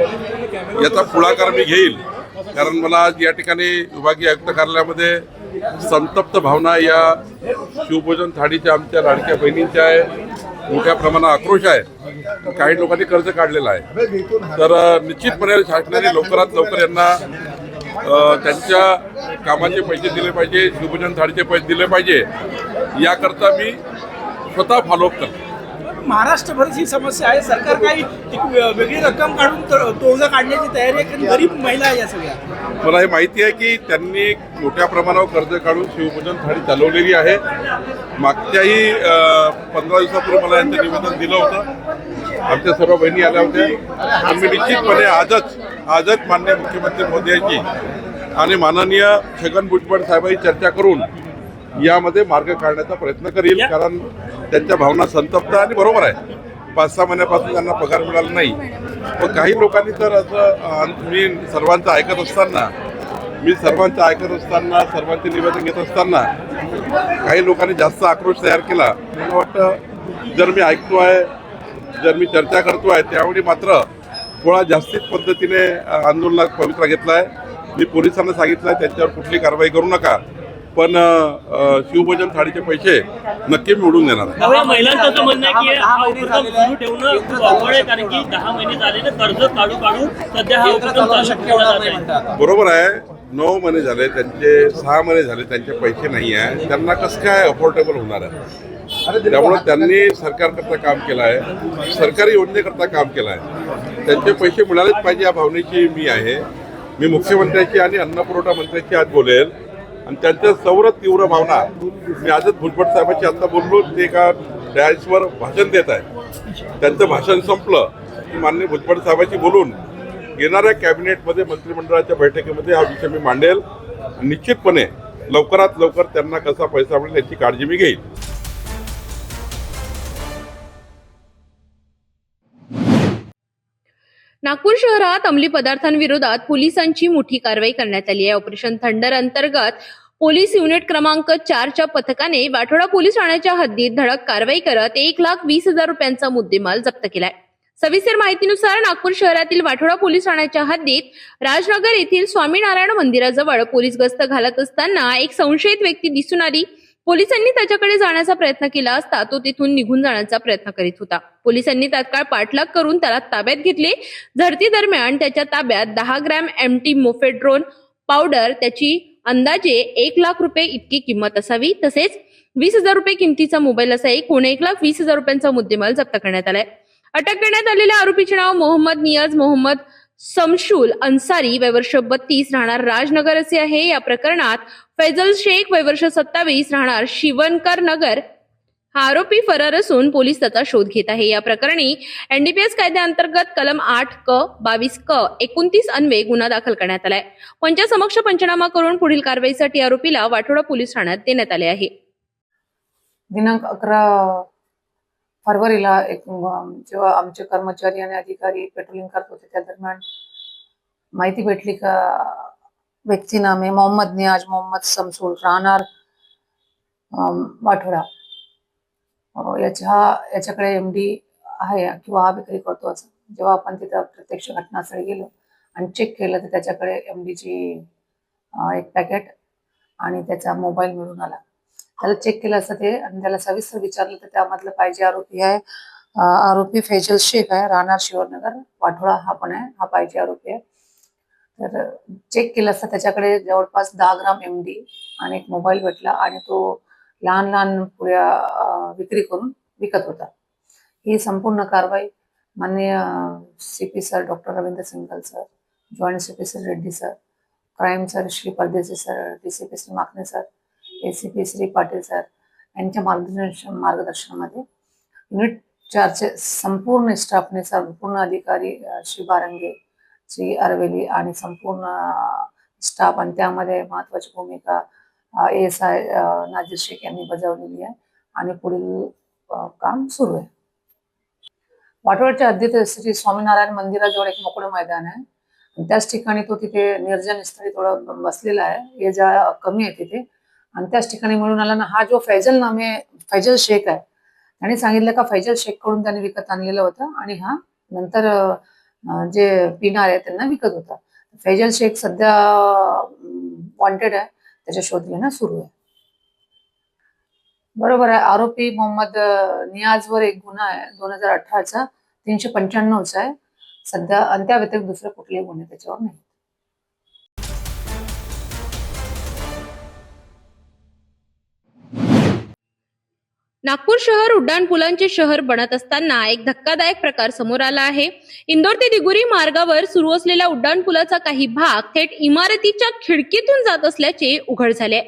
याचा पुढाकार मी घेईल. कारण मला आज या ठिकाणी विभागीय आयुक्त कार्यालयामध्ये संतप्त भावना या शिवभोजन थाळीच्या आमच्या लाडक्या बहिणींच्या आहे. मोठ्या प्रमाणात आक्रोश आहे. काही लोकांनी कर्ज काढलेलं आहे. तर निश्चितपणे शासनाने लवकरात लवकर यांना त्यांच्या कामाचे पैसे दिले पाहिजे, शिवभोजन थाळीचे पैसे दिले पाहिजे. याकरता मी स्वतः फॉलोअप करतो. महाराष्ट्रभरच ही समस्या आहे. सरकार काही वेगळी रक्कम काढून तोडगा काढण्याची तयारी आहे, कारण गरीब महिला आहे या सगळ्या. मला हे माहिती आहे की त्यांनी मोठ्या प्रमाणावर कर्ज काढून शिवभोजन थाळी चालवलेली आहे. मागच्याही 15 दिवसापूर्वी मला यांचं निवेदन दिलं होतं. आमच्या सर्व बहिणी आल्या होत्या. आम्ही निश्चितपणे आजच माननीय मुख्यमंत्री मोदींची आणि माननीय छगन भुजबळ साहेबांची चर्चा करून यामध्ये मार्ग काढण्याचा प्रयत्न करील. कारण त्यांच्या भावना संतप्त आणि बरोबर आहे. 5-6 महिन्यापासून त्यांना पगार मिळाला नाही. पण काही लोकांनी तर असं मी सर्वांचं ऐकत असताना सर्वांचे निवेदन घेत असताना काही लोकांनी जास्त आक्रोश तयार केला. मला वाटतं जर मी ऐकतोय, जर मी चर्चा करतोय, त्यावेळी मात्र थोडा जास्तीत पद्धतीने आंदोलनात पवित्रा घेतला आहे. मी पोलिसांना सांगितलं आहे त्यांच्यावर कुठली कारवाई करू नका, पण शिवभोजन थाळीचे पैसे नक्की मिळवून देणार आहे. महिलांचं असं म्हणणं आहे की हा उपक्रम सुरू ठेवणं खूप अवघड आहे, कारण की 10 महिने झाले ना कर्ज काढू सध्या हा उपक्रम चालू. बरोबर आहे. 9 महिने झाले त्यांचे, 6 महिने झाले त्यांचे पैसे नाही आहे. त्यांना कसं काय अफोर्डेबल होणार आहे? त्यामुळे त्यांनी सरकारकरता काम केलं आहे, सरकारी योजनेकरता काम केलं आहे. त्यांचे पैसे मिळालेच पाहिजे या भावनेची मी आहे. मी मुख्यमंत्र्यांची आणि अन्नपुरवठा मंत्र्यांची आज बोलेल आणि त्यांच्या सौर तीव्र भावना मी आजच भुजबळ साहेबांची आता बोललो. ते एका डॅशवर भाषण देत आहे. त्यांचं भाषण संपलं की माननीय भुजबळ साहेबांची बोलून येणाऱ्या कॅबिनेटमध्ये मंत्रिमंडळाच्या बैठकीमध्ये हा विषय मी मांडेल. निश्चितपणे लवकरात लवकर त्यांना कसा पैसा मिळेल याची काळजी मी घेईल. नागपूर शहरात अंमली पदार्थांविरोधात पोलिसांची मोठी कारवाई करण्यात आली आहे. ऑपरेशन थंडर अंतर्गत पोलीस युनिट क्रमांक 4च्या पथकाने वाठोडा पोलीस ठाण्याच्या हद्दीत धडक कारवाई करत 1,20,000 रुपयांचा मुद्देमाल जप्त केलाय. सविस्तर माहितीनुसार नागपूर शहरातील वाठोडा पोलीस ठाण्याच्या हद्दीत राजनगर येथील स्वामीनारायण मंदिराजवळ पोलीस गस्त घालत असताना एक संशयित व्यक्ती दिसून आली. पोलिसांनी त्याच्याकडे जाण्याचा प्रयत्न केला असता तो तिथून निघून जाण्याचा प्रयत्न करीत होता. पोलिसांनी तात्काळ पाठलाग करून त्याला ताब्यात घेतले. झडती दरम्यान त्याच्या ताब्यात 10 ग्रॅम एमटी मोफेड्रोन पावडर, त्याची अंदाजे 1 लाख रुपये इतकी किंमत असावी, तसेच 20,000 रुपये किमतीचा मोबाईल असा एकूण 1,20,000 रुपयांचा मुद्देमाल जप्त करण्यात आलाय. अटक करण्यात आलेल्या आरोपीचे नाव मोहम्मद नियाज मोहम्मद समशुल अन्सारी, वय वर्ष 32, राहणार राजनगर असे आहे. या प्रकरणात फैजल शेख, वय वर्ष 27, राहणार शिवनकर नगर, हा आरोपी फरार असून पोलीस त्याचा शोध घेत आहे. या प्रकरणी एनडीपीएस कायद्याअंतर्गत कलम 8 क 22 क 29 अन्वये गुन्हा दाखल करण्यात आलाय. पंचासमक्ष पंचनामा करून पुढील कारवाईसाठी आरोपीला वाठोडा पोलीस ठाण्यात देण्यात आले आहे. दिनांक 11 फरवरीला जेव्हा आमचे कर्मचारी आणि अधिकारी पेट्रोलिंग करत होते त्या दरम्यान माहिती भेटली का व्यक्ती नामे मोहम्मद नियाज मोहम्मद समसूल, राहणार वाठोडा, याच्याकडे एमडी आहे किंवा हा विक्री करतो असं. जेव्हा आपण तिथं प्रत्यक्ष घटनास्थळी गेलो आणि चेक केलं तर त्याच्याकडे एमडीची एक पॅकेट आणि त्याचा मोबाईल मिळून आला. त्याला चेक केलं असतं ते आणि त्याला सविस्तर विचारलं तर त्यामधलं पाहिजे आरोपी आहे, आरोपी फैजल शेख आहे, राहणार शिवनगर वाठोडा, हा पण आहे, हा पाहिजे आरोपी आहे. तर चेक केलं असतं त्याच्याकडे जवळपास 10 ग्राम एमडी आणि एक मोबाईल भेटला आणि तो लहान लहान पुड्या विक्री करून विकत होता. ही संपूर्ण कारवाई माननीय CP sir doctor Ravindra Singal sir, joint CP sir Reddy sir, crime sir Shri Pardeshi sir, DCP Shri Makhane sir, ACP Shri Patil sir यांच्या मार्गदर्शनामध्ये युनिट 4चे संपूर्ण स्टाफने, संपूर्ण अधिकारी श्री बारंगे, श्री अरवेली आणि संपूर्ण स्टाफ आणि त्यामध्ये महत्वाची भूमिका ASI नाजीर शेख यांनी बजावलेली आहे आणि पुढील काम सुरू आहे. वाठोडच्या हद्दीत श्री स्वामीनारायण मंदिराजवळ एक मोकळं मैदान आहे. त्याच ठिकाणी तो तिथे निर्जन स्थळी थोडं बसलेला आहे, ये जा कमी आहे तिथे, आणि त्याच ठिकाणी मिळून आला ना हा जो फैजल शेख आहे, त्याने सांगितलं का फैजल शेख कडून त्याने विकत आणलेलं होतं आणि हा नंतर जे पिणार आहे त्यांना विकत होता. फैजल शेख सध्या वॉन्टेड आहे, त्याच्या शोध घेणं सुरू आहे. बरोबर आहे, आरोपी मोहम्मद नियाजवर एक गुन्हा आहे 2018चा 395चा आहे सध्या, आणि त्या व्यतिरिक्त दुसरे कुठलेही गुन्हे त्याच्यावर नाही. नागपूर शहर उड्डाणपुलांचे शहर बनत असताना एक धक्कादायक प्रकार समोर आला आहे. इंदोर ते दिगुरी मार्गावर सुरू असलेल्या उड्डाणपुलाचा काही भाग थेट इमारतीच्या खिडकीतून जात असल्याचे उघड झाले.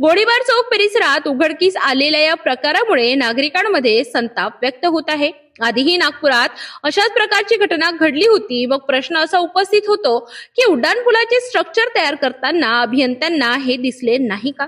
गोळीबार चौक परिसरात उघडकीस आलेल्या या प्रकारामुळे नागरिकांमध्ये संताप व्यक्त होत आहे. आधीही नागपुरात अशाच प्रकारची घटना घडली होती. मग प्रश्न असा उपस्थित होतो की उड्डाणपुलाचे स्ट्रक्चर तयार करताना अभियंत्यांना हे दिसले नाही का?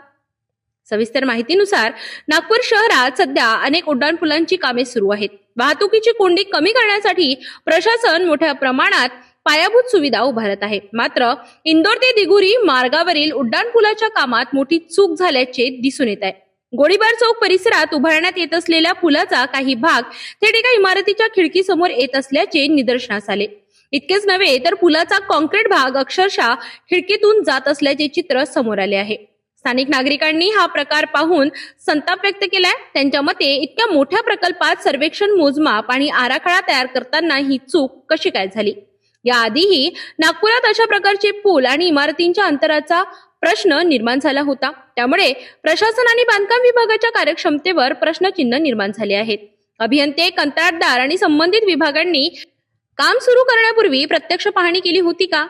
सविस्तर माहितीनुसार नागपूर शहरात सध्या अनेक उड्डाणपुलांची कामे सुरू आहेत. वाहतुकीची कोंडी कमी करण्यासाठी प्रशासन मोठ्या प्रमाणात पायाभूत सुविधा उभारत आहे. मात्र इंदोर ते दिगुरी मार्गावरील उड्डाणपुलाच्या कामात मोठी चूक झाल्याचे दिसून येत आहे. गोळीबार चौक परिसरात उभारण्यात येत असलेल्या पुलाचा काही भाग थेट एका इमारतीच्या खिडकीसमोर येत असल्याचे निदर्शनास आले. इतकेच नव्हे तर पुलाचा कॉन्क्रीट भाग अक्षरशः खिडकीतून जात असल्याचे चित्र समोर आले आहे. स्थानिक नागरिकांनी हा प्रकार पाहून संताप व्यक्त केलाय. त्यांच्या मते इतक्या मोठ्या प्रकल्पात सर्वेक्षण, मोजमाप आणि आराखडा तयार करताना ही चूक कशी काय झाली? याआधीही नागपुरात अशा प्रकारचे पूल आणि इमारतींच्या अंतराचा प्रश्न निर्माण झाला होता. त्यामुळे प्रशासन आणि बांधकाम विभागाच्या कार्यक्षमतेवर प्रश्नचिन्ह निर्माण झाले आहेत. अभियंते, कंत्राटदार आणि संबंधित विभागांनी काम सुरू करण्यापूर्वी प्रत्यक्ष पाहणी केली होती का?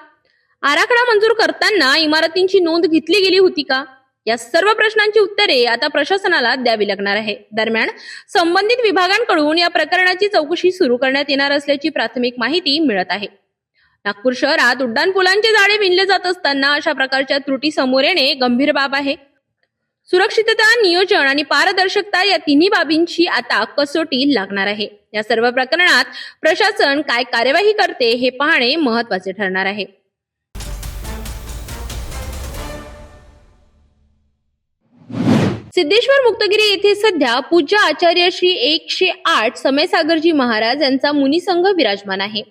आराखडा मंजूर करताना इमारतींची नोंद घेतली गेली होती का? या सर्व प्रश्नांची उत्तरे आता प्रशासनाला द्यावी लागणार आहे. दरम्यान संबंधित विभागांकडून या प्रकरणाची चौकशी सुरू करण्यात येणार असल्याची प्राथमिक माहिती मिळत आहे. नागपूर शहरात उड्डाणपुलांचे जाळे विणले जात असताना अशा प्रकारच्या त्रुटी समोर येणे गंभीर बाब आहे. सुरक्षितता, नियोजन आणि पारदर्शकता या तिन्ही बाबींची आता कसोटी लागणार आहे. या सर्व प्रकरणात प्रशासन काय कार्यवाही करते हे पाहणे महत्त्वाचे ठरणार आहे. सिद्धेश्वर मुक्तगिरी येथे सध्या पूज्य आचार्य श्री 108 समयसागरजी महाराज यांचा मुनी संघ विराजमान आहे.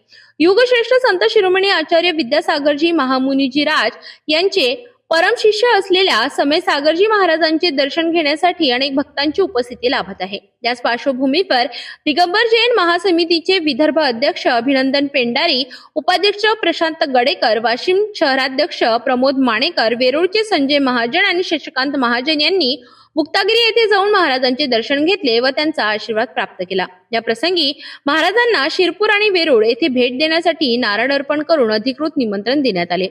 युगश्रेष्ठ संत शिरोमणी आचार्य विद्यासागरजी महामुनीजी राज यांचे परम शिष्य असलेल्या समय सागरजी महाराजांचे दर्शन घेण्यासाठी अनेक भक्तांची उपस्थिती लाभत आहे। याच पार्श्वभूमीवर दिगंबर जैन महासमितीचे विदर्भ अध्यक्ष अभिनंदन पेंडारी, उपाध्यक्ष प्रशांत गडेकर, वाशिम शहराध्यक्ष प्रमोद माणेकर, वेरूळचे संजय महाजन आणि शशिकांत महाजन यांनी मुक्तागिरी येथे जाऊन महाराजांचे दर्शन घेतले व त्यांचा आशीर्वाद प्राप्त केला। या प्रसंगी महाराजांना शिरपूर आणि वेरूळ येथे भेट देण्यासाठी नारळ अर्पण करून अधिकृत निमंत्रण देण्यात आले।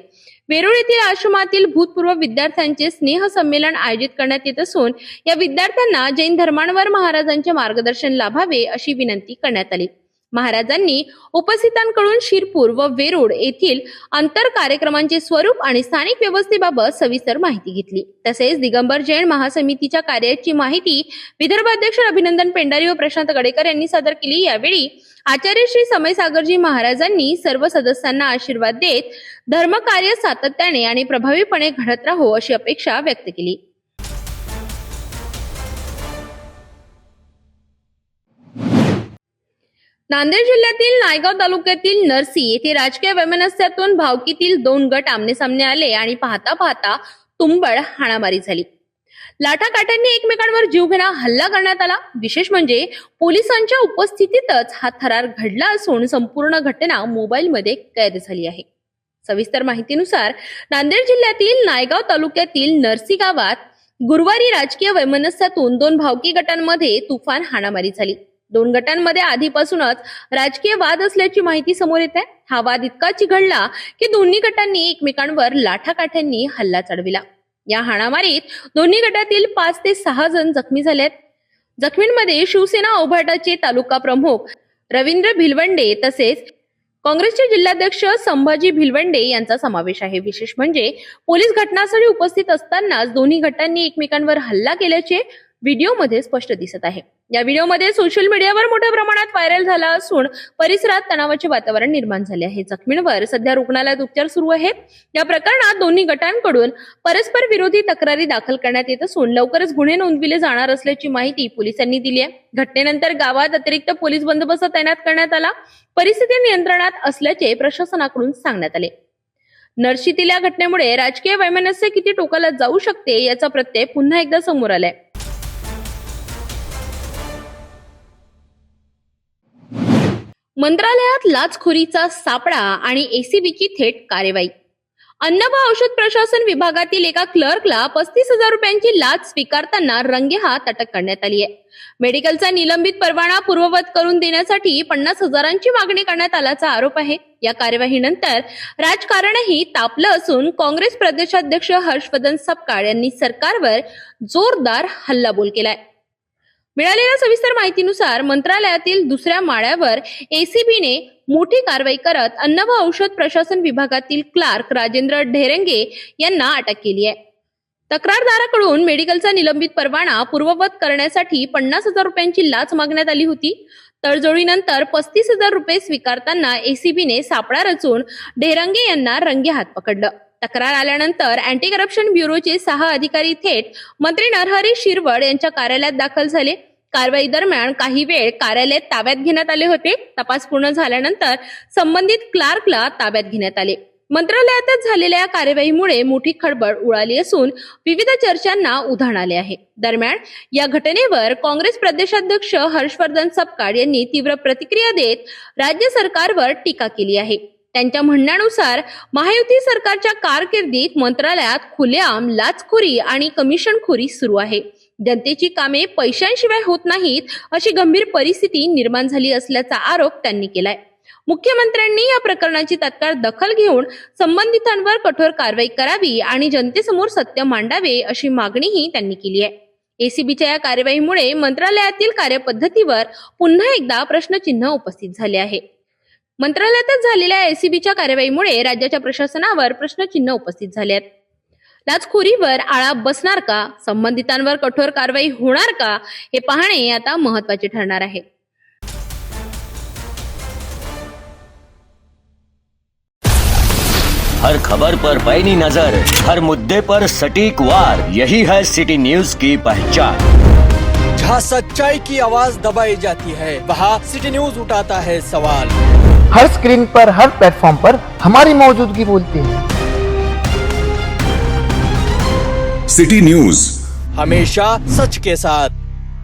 वेरूळ येथील आश्रमातील भूतपूर्व विद्यार्थ्यांचे स्नेह संमेलन आयोजित करण्यात येत असून या विद्यार्थ्यांना जैन धर्मांवर महाराजांचे मार्गदर्शन लाभावे अशी विनंती करण्यात आली। महाराजांनी उपस्थितांकडून शिरपूर व वेरूळ येथील आंतर कार्यक्रमांचे स्वरूप आणि स्थानिक व्यवस्थेबाबत सविस्तर माहिती घेतली। तसेच दिगंबर जैन महासमितीच्या कार्याची माहिती विदर्भ अध्यक्ष अभिनंदन पेंडारी व प्रशांत गडेकर यांनी सादर केली। यावेळी आचार्य श्री समय सागरजी महाराजांनी सर्व सदस्यांना आशीर्वाद देत धर्मकार्य सातत्याने आणि प्रभावीपणे घडत राहो अशी अपेक्षा व्यक्त केली। नांदेड जिल्ह्यातील नायगाव तालुक्यातील नरसी येथे राजकीय वैमनस्यातून भावकीतील 2 गट आमनेसामने आले आणि पाहता पाहता तुंबळ हाणामारी झाली। लाठाकाठ्यांनी एकमेकांवर जीवघेणा हल्ला करण्यात आला। विशेष म्हणजे पोलिसांच्या उपस्थितीतच हा थरार घडला असून संपूर्ण घटना मोबाईलमध्ये कैद झाली आहे। सविस्तर माहितीनुसार नांदेड जिल्ह्यातील नायगाव तालुक्यातील नरसी गावात गुरुवारी राजकीय वैमनस्यातून 2 भावकी गटांमध्ये तुफान हाणामारी झाली। 2 गटांमध्ये आधीपासूनच राजकीय वाद असल्याची माहिती समोर येत आहे। हा वाद इतका चिघळला की दोन्ही गटांनी एकमेकांवर लाठाकाठ्यांनी हल्ला चढविला। या हाणामारीत दोन्ही गटातील 5 ते 6 जण जखमी झालेत। जखमींमध्ये शिवसेना औभाटाचे तालुका प्रमुख रवींद्र भिलवंडे तसेच काँग्रेसचे जिल्हाध्यक्ष संभाजी भिलवंडे यांचा समावेश आहे। विशेष म्हणजे पोलीस घटनास्थळी उपस्थित असतानाच दोन्ही गटांनी एकमेकांवर हल्ला केल्याचे व्हिडिओमध्ये स्पष्ट दिसत आहे। या व्हिडिओमध्ये सोशल मीडियावर मोठ्या प्रमाणात व्हायरल झाला असून परिसरात तणावाचे वातावरण निर्माण झाले आहे। जखमींवर सध्या रुग्णालयात उपचार सुरू आहेत। या प्रकरणात दोन्ही गटांकडून परस्पर विरोधी तक्रारी दाखल करण्यात येत असून लवकरच गुन्हे नोंदविले जाणार असल्याची माहिती पोलिसांनी दिली आहे। घटनेनंतर गावात अतिरिक्त पोलीस बंदोबस्त तैनात करण्यात आला। परिस्थिती नियंत्रणात असल्याचे प्रशासनाकडून सांगण्यात आले। नरशीतील या घटनेमुळे राजकीय वैमनस्य किती टोकाला जाऊ शकते याचा प्रत्यय पुन्हा एकदा समोर आलाय। मंत्रालयात लाचखोरीचा सापळा आणि एसीबीची थेट कार्यवाही। अन्न व औषध प्रशासन विभागातील एका क्लर्कला 35,000 रुपयांची लाच स्वीकारताना रंगेहात अटक करण्यात आली आहे। मेडिकलचा निलंबित परवाना पूर्ववत करून देण्यासाठी 50,000ची मागणी करण्यात आल्याचा आरोप आहे। या कार्यवाहीनंतर राजकारणही तापलं असून काँग्रेस प्रदेशाध्यक्ष हर्षवर्धन सपकाळ यांनी सरकारवर जोरदार हल्लाबोल केलाय। मिळालेल्या सविस्तर माहितीनुसार मंत्रालयातील 2ऱ्या माळ्यावर एसीबीने मोठी कारवाई करत अन्न व औषध प्रशासन विभागातील क्लार्क राजेंद्र ढेरंगे यांना अटक केली आहे। तक्रारदाराकडून मेडिकलचा निलंबित परवाना पूर्ववत करण्यासाठी 50,000 रुपयांची लाच मागण्यात आली होती। तडजोडीनंतर 35,000 रुपये स्वीकारताना एसीबीने सापळा रचून ढेरंगे यांना रंगेहात पकडलं। तक्रार आल्यानंतर अँटी करप्शन ब्युरोचे 6 अधिकारी थेट मंत्री नरहरी शिरवळ यांच्या कार्यालयात दाखल झाले। कारवाई दरम्यान काही वेळ कार्यालय ताब्यात घेण्यात आले होते। तपास पूर्ण झाल्यानंतर संबंधित क्लार्कला ताब्यात घेण्यात आले। मंत्रालयातच झालेल्या या कार्यवाहीमुळे मोठी खळबळ उडाली असून विविध चर्चांना उधाण आले आहे। दरम्यान या घटनेवर काँग्रेस प्रदेशाध्यक्ष हर्षवर्धन सपकाळ यांनी तीव्र प्रतिक्रिया देत राज्य सरकारवर टीका केली आहे। त्यांच्या म्हणण्यानुसार महायुती सरकारच्या कारकिर्दीत मंत्रालयात खुलेआम लाचखोरी आणि कमिशनखोरी सुरू आहे। जनतेची कामे पैशांशिवाय होत नाहीत अशी गंभीर परिस्थिती निर्माण झाली असल्याचा आरोप त्यांनी केलाय। मुख्यमंत्र्यांनी या प्रकरणाची तात्काळ दखल घेऊन संबंधितांवर कठोर कारवाई करावी आणि जनतेसमोर सत्य मांडावे अशी मागणीही त्यांनी केली आहे। एसीबीच्या या कार्यवाहीमुळे मंत्रालयातील कार्यपद्धतीवर पुन्हा एकदा प्रश्नचिन्ह उपस्थित झाले आहे। मंत्रालयातच झालेल्या एसीबीच्या कार्यवाहीमुळे राज्याच्या प्रशासनावर प्रश्नचिन्ह उपस्थित झाले आहेत। लाचखोरीवर आळा बसणार का, संबंधितांवर कठोर कारवाई होणार का, हे पाहणे आता महत्त्वाचे ठरणार आहे। हर खबर पर पैनी नजर, हर मुद्दे पर सटीक वार, यही है सिटी न्यूज की पहचान। जहाँ सच्चाई की आवाज दबाई जाती है वहाँ सिटी न्यूज उठाता है सवाल। हर स्क्रीन पर, हर प्लेटफॉर्म पर हमारी मौजूदगी बोलती है। सिटी न्यूज, हमेशा सच के साथ।